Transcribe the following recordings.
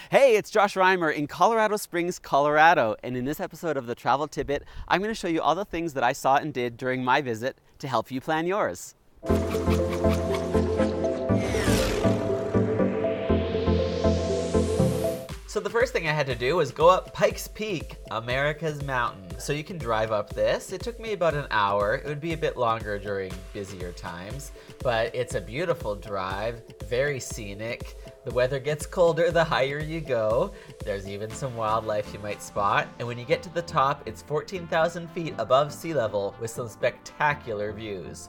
Hey, it's Josh Reimer in Colorado Springs, Colorado, and in this episode of the Travel Tidbit, I'm going to show you all the things that I saw and did during my visit to help you plan yours. So the first thing I had to do was go up Pikes Peak, America's mountain. So you can drive up this. It took me about an hour. It would be a bit longer during busier times, but it's a beautiful drive, very scenic. The weather gets colder the higher you go. There's even some wildlife you might spot. And when you get to the top, it's 14,000 feet above sea level with some spectacular views.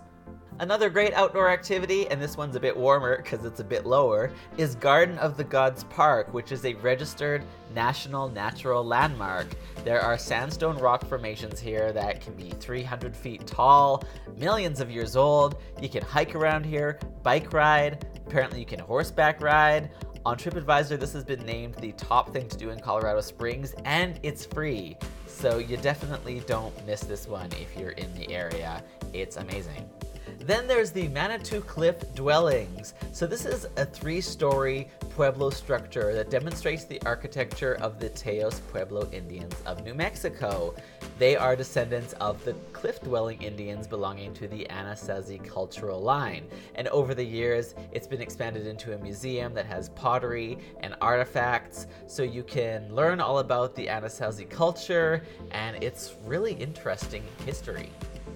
Another great outdoor activity, and this one's a bit warmer because it's a bit lower, is Garden of the Gods Park, which is a registered National Natural Landmark. There are sandstone rock formations here that can be 300 feet tall, millions of years old. You can hike around here, bike ride, apparently you can horseback ride. On TripAdvisor, this has been named the top thing to do in Colorado Springs, and it's free. So you definitely don't miss this one if you're in the area. It's amazing. Then there's the Manitou Cliff Dwellings. So this is a 3-story Pueblo structure that demonstrates the architecture of the Teos Pueblo Indians of New Mexico. They are descendants of the cliff-dwelling Indians belonging to the Anasazi cultural line. And over the years, it's been expanded into a museum that has pottery and artifacts, so you can learn all about the Anasazi culture, and it's really interesting history.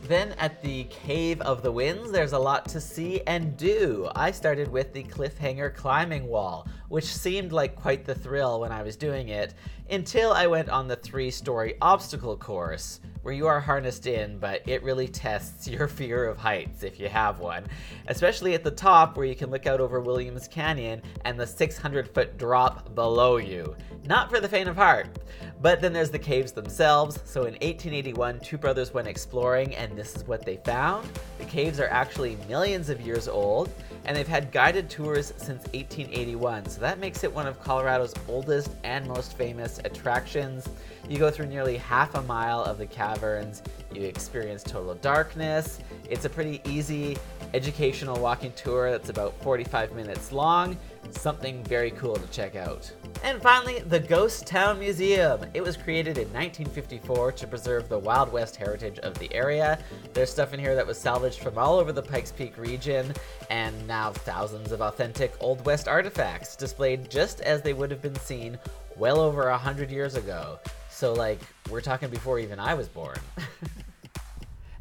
Then at the Cave of the Winds, there's a lot to see and do. I started with the cliffhanger climbing wall, which seemed like quite the thrill when I was doing it, until I went on the 3-story obstacle course, where you are harnessed in, but it really tests your fear of heights if you have one, especially at the top where you can look out over Williams Canyon and the 600-foot drop below you. Not for the faint of heart. But then there's the caves themselves. So in 1881, 2 brothers went exploring, and this is what they found. The caves are actually millions of years old, and they've had guided tours since 1881. So that makes it one of Colorado's oldest and most famous attractions. You go through nearly half a mile of the caverns. You experience total darkness. It's a pretty easy educational walking tour that's about 45 minutes long. Something very cool to check out. And finally, the Ghost Town Museum. It was created in 1954 to preserve the Wild West heritage of the area. There's stuff in here that was salvaged from all over the Pikes Peak region, and now thousands of authentic Old West artifacts displayed just as they would have been seen well over 100 years ago. So we're talking before even I was born.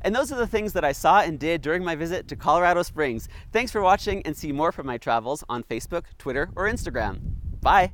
And those are the things that I saw and did during my visit to Colorado Springs. Thanks for watching, and see more from my travels on Facebook, Twitter, or Instagram. Bye!